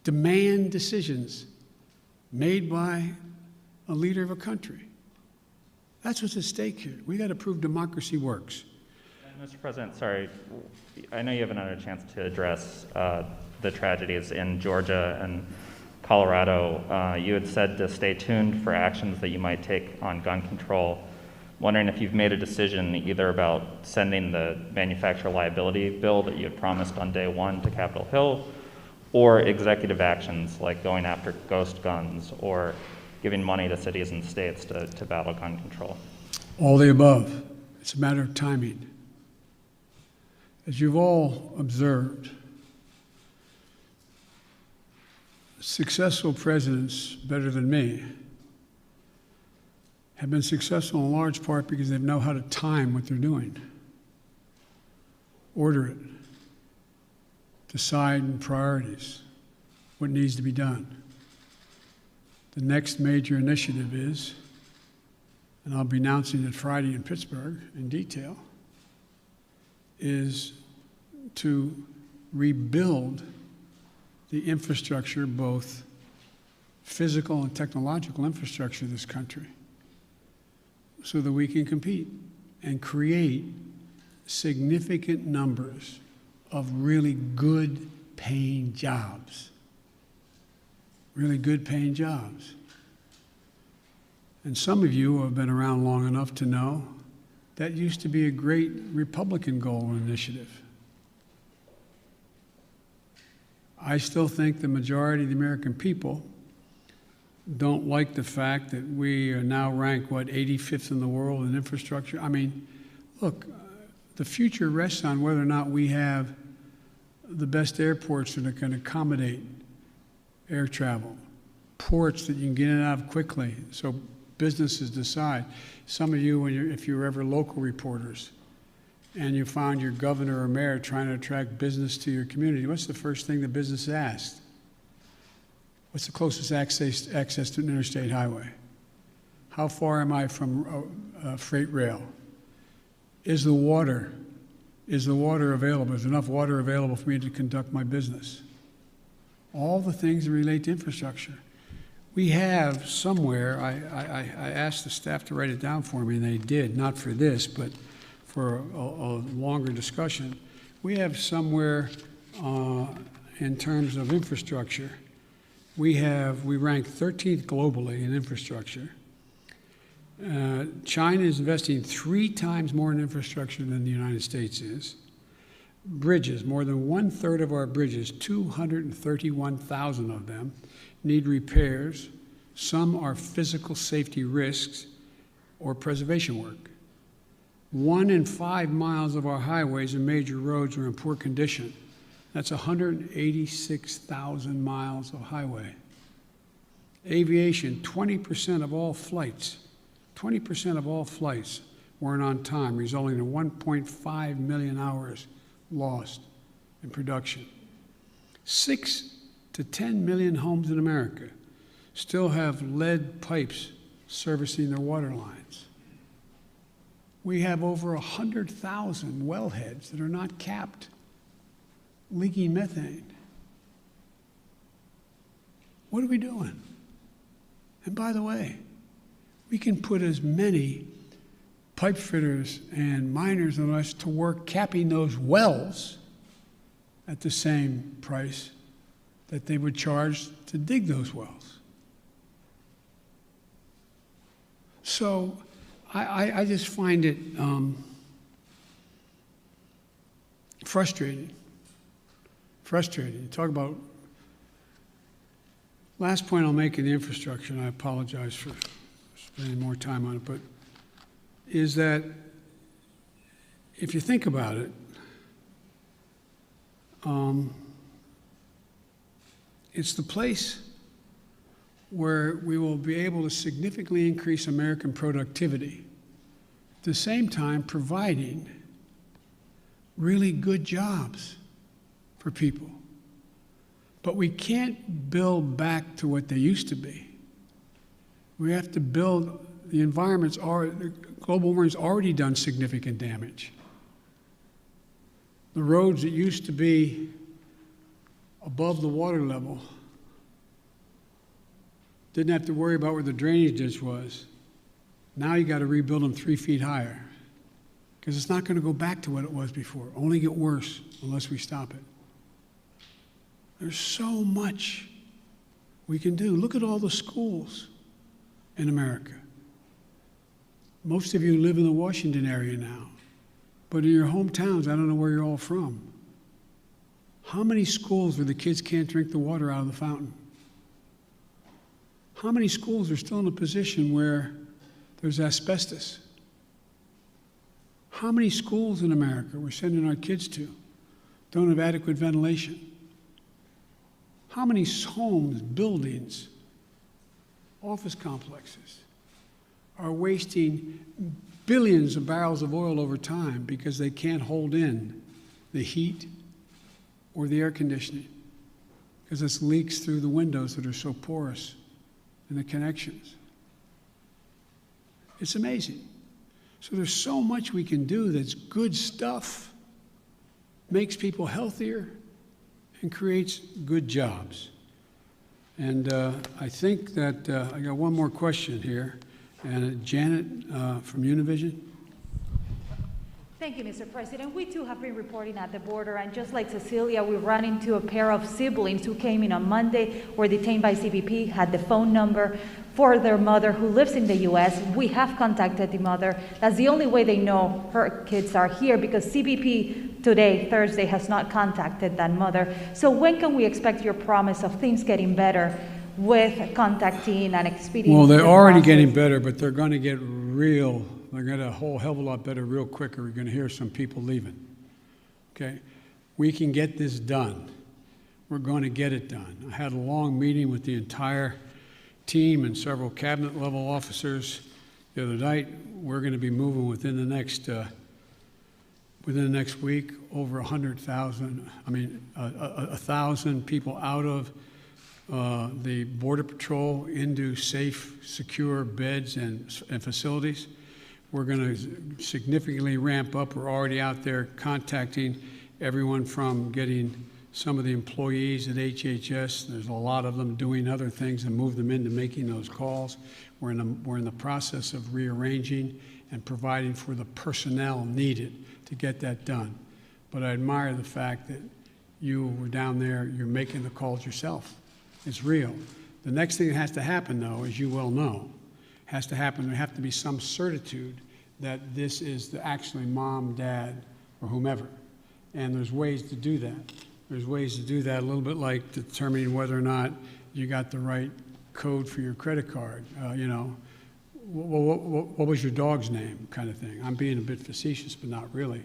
Demand decisions made by a leader of a country. That's what's at stake here. We got to prove democracy works. Mr. President, sorry, I know you haven't had a chance to address the tragedies in Georgia and Colorado. You had said to stay tuned for actions that you might take on gun control. Wondering if you've made a decision either about sending the manufacturer liability bill that you had promised on day one to Capitol Hill, or executive actions like going after ghost guns or giving money to cities and states to battle gun control. All the above. It's a matter of timing. As you've all observed, successful presidents, better than me, have been successful in large part because they know how to time what they're doing, order it, decide on priorities, what needs to be done. The next major initiative is, and I'll be announcing it Friday in Pittsburgh in detail, is to rebuild the infrastructure, both physical and technological infrastructure of this country, so that we can compete and create significant numbers of really good paying jobs. Really good paying jobs. And some of you who have been around long enough to know that used to be a great Republican goal and initiative. I still think the majority of the American people don't like the fact that we are now ranked, 85th in the world in infrastructure. I mean, look, the future rests on whether or not we have the best airports that can accommodate air travel, ports that you can get in and out of quickly so businesses decide. Some of you, if you're ever local reporters and you found your governor or mayor trying to attract business to your community, what's the first thing the business asked? What's the closest access to an interstate highway? How far am I from freight rail? Is the water available? Is enough water available for me to conduct my business? All the things that relate to infrastructure. We have somewhere, I asked the staff to write it down for me, and they did, not for this, but for a longer discussion. We have somewhere in terms of infrastructure, we rank 13th globally in infrastructure. China is investing 3 times more in infrastructure than the United States is. Bridges, more than 1/3 of our bridges, 231,000 of them, need repairs. Some are physical safety risks or preservation work. 1 in 5 miles of our highways and major roads are in poor condition. That's 186,000 miles of highway. Aviation, 20% of all flights weren't on time, resulting in 1.5 million hours lost in production. 6 to 10 million homes in America still have lead pipes servicing their water lines. We have over 100,000 wellheads that are not capped, leaking methane. What are we doing? And by the way, we can put as many pipe fitters and miners and us to work capping those wells at the same price that they would charge to dig those wells. So I just find it frustrating. Frustrating. Talk about, last point I'll make in the infrastructure, and I apologize for spending more time on it, but is that if you think about it, it's the place where we will be able to significantly increase American productivity, at the same time providing really good jobs for people. But we can't build back to what they used to be. We have to build, the environment's already, global warming's already done significant damage. The roads that used to be above the water level didn't have to worry about where the drainage ditch was. Now you got to rebuild them 3 feet higher because it's not going to go back to what it was before. Only get worse unless we stop it. There's so much we can do. Look at all the schools in America. Most of you live in the Washington area now, but in your hometowns, I don't know where you're all from. How many schools where the kids can't drink the water out of the fountain? How many schools are still in a position where there's asbestos? How many schools in America we're sending our kids to don't have adequate ventilation? How many homes, buildings, office complexes are wasting billions of barrels of oil over time because they can't hold in the heat or the air conditioning because it's leaks through the windows that are so porous and the connections? It's amazing. So there's so much we can do that's good stuff, makes people healthier, and creates good jobs. And I think that I got one more question here. And Janet from Univision. Thank you, Mr. President. We too have been reporting at the border, and just like Cecilia, we ran into a pair of siblings who came in on Monday, were detained by CBP, had the phone number for their mother who lives in the U.S. We have contacted the mother. That's the only way they know her kids are here, because CBP today, Thursday, has not contacted that mother. So when can we expect your promise of things getting better with contacting and expediting? Well, they're already getting better, but they're going to get real. They're going to get a whole hell of a lot better real quicker. We're going to hear some people leaving. Okay? We can get this done. We're going to get it done. I had a long meeting with the entire team and several cabinet-level officers the other night. We're going to be moving within the next week over 100,000. I mean, 1,000 people out of the Border Patrol into safe, secure beds and facilities. We're going to significantly ramp up. We're already out there contacting everyone from getting some of the employees at HHS. There's a lot of them doing other things and move them into making those calls. We're in the process of rearranging and providing for the personnel needed to get that done. But I admire the fact that you were down there, you're making the calls yourself. It's real. The next thing that has to happen, though, as you well know, has to happen, there have to be some certitude that this is actually mom, dad, or whomever. And there's ways to do that. There's ways to do that a little bit like determining whether or not you got the right code for your credit card. What was your dog's name, kind of thing. I'm being a bit facetious, but not really.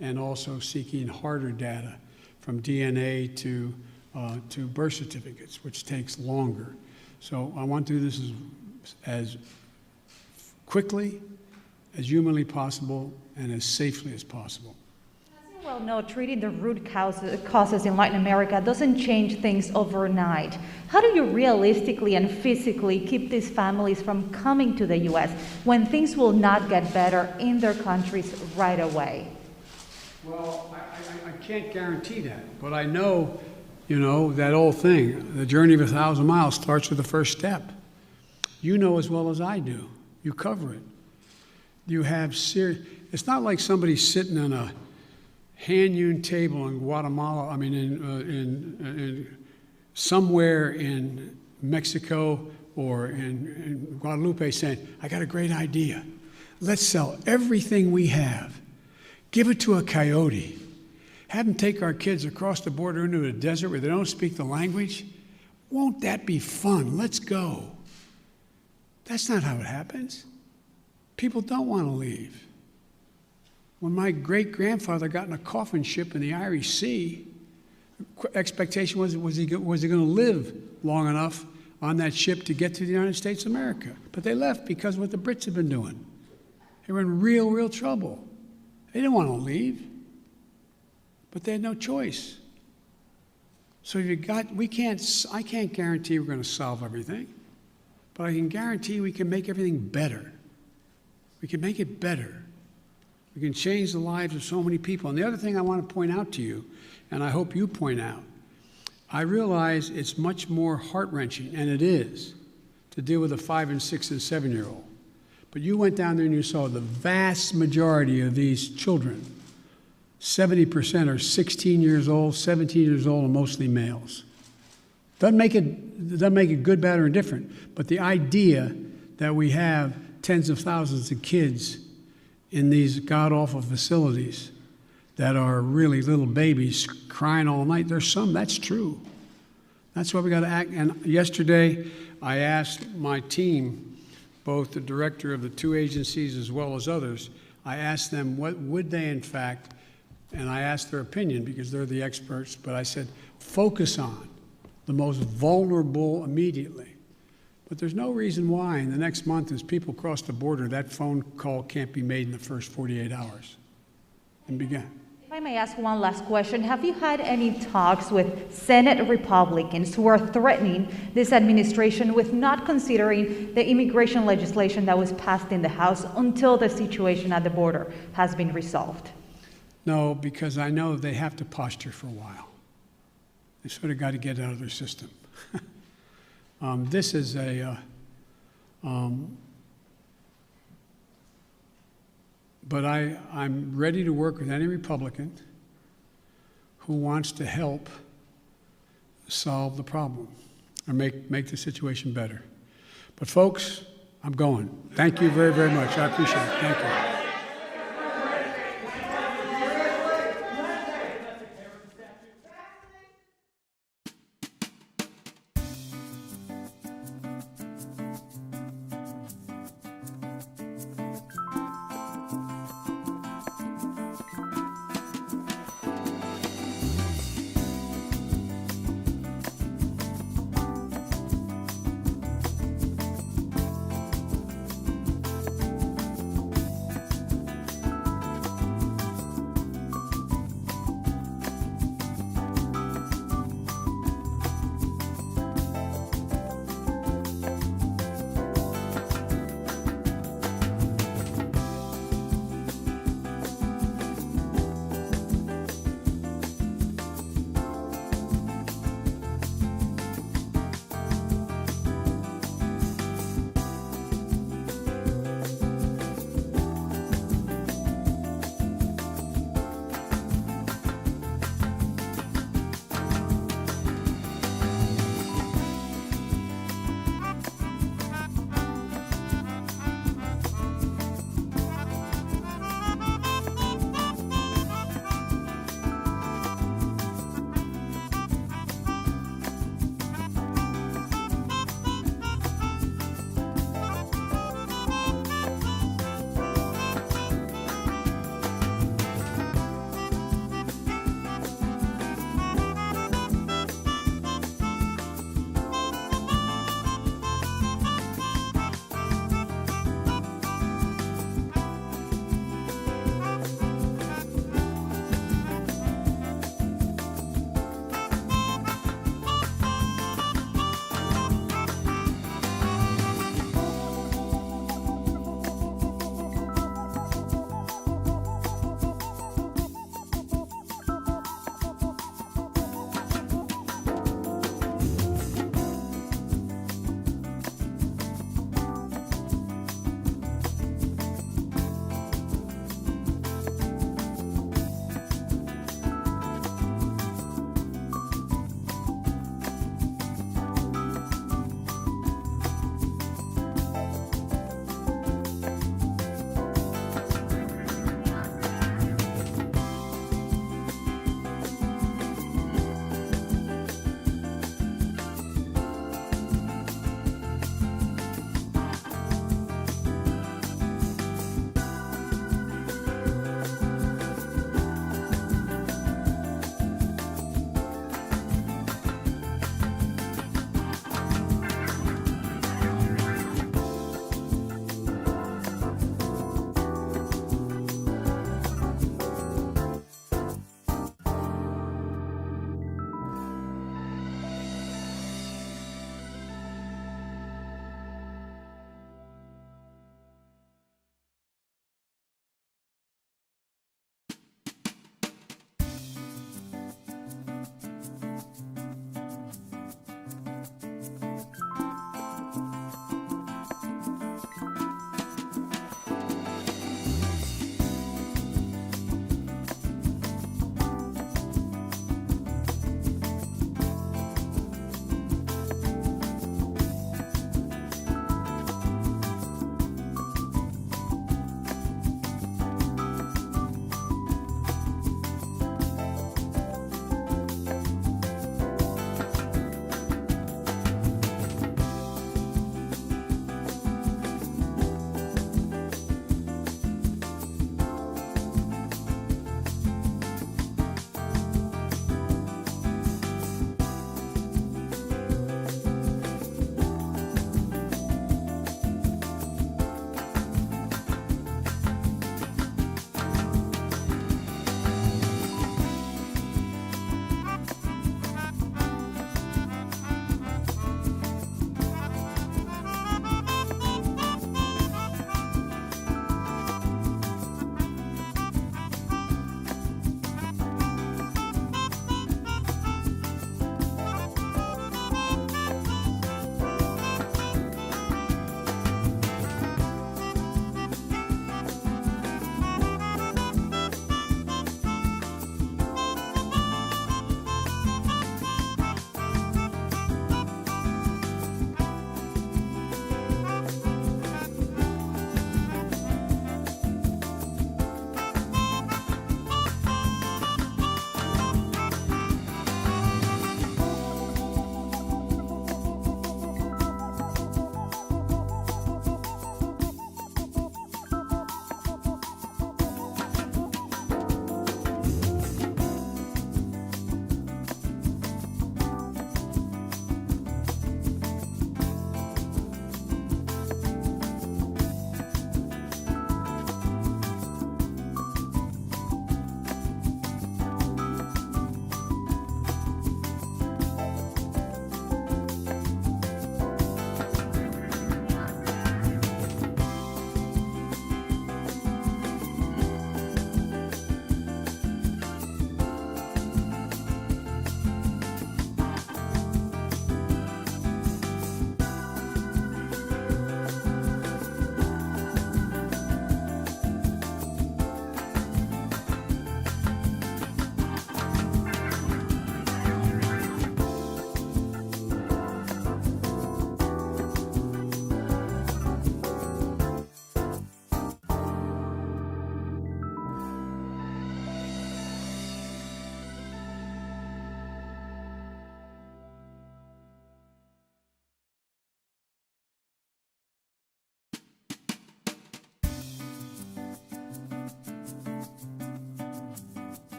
And also seeking harder data from DNA to birth certificates, which takes longer. So I want to do this as quickly, as humanly possible, and as safely as possible. As you well know, treating the root causes in Latin America doesn't change things overnight. How do you realistically and physically keep these families from coming to the U.S. when things will not get better in their countries right away? Well, I can't guarantee that, but I know, that old thing, the journey of 1,000 miles starts with the first step. You know as well as I do. You cover it. You have it's not like somebody sitting on a hand-hewn table in Guatemala, in somewhere in Mexico or in Guadalupe saying, I got a great idea. Let's sell everything we have. Give it to a coyote. Have them take our kids across the border into a desert where they don't speak the language. Won't that be fun? Let's go. That's not how it happens. People don't want to leave. When my great-grandfather got in a coffin ship in the Irish Sea, the expectation was he going to live long enough on that ship to get to the United States of America. But they left because of what the Brits had been doing. They were in real, real trouble. They didn't want to leave, but they had no choice. So I can't guarantee we're going to solve everything, but I can guarantee we can make everything better. We can make it better. We can change the lives of so many people. And the other thing I want to point out to you, and I hope you point out, I realize it's much more heart-wrenching, and it is, to deal with a 5 and 6 and 7-year-old. But you went down there and you saw the vast majority of these children, 70% are 16 years old, 17 years old, and mostly males. Doesn't make it good, bad, or indifferent, but the idea that we have tens of thousands of kids in these god-awful facilities that are really little babies crying all night, that's true. That's why we got to act. And yesterday, I asked my team, both the director of the two agencies as well as others, I asked them what would they in fact, and I asked their opinion because they're the experts, but I said, focus on the most vulnerable immediately. But there's no reason why in the next month as people cross the border, that phone call can't be made in the first 48 hours and begin. If I may ask one last question, have you had any talks with Senate Republicans who are threatening this administration with not considering the immigration legislation that was passed in the House until the situation at the border has been resolved? No, because I know they have to posture for a while. They sort of got to get it out of their system. This is but I'm ready to work with any Republican who wants to help solve the problem or make the situation better. But folks, I'm going. Thank you very, very much. I appreciate it. Thank you.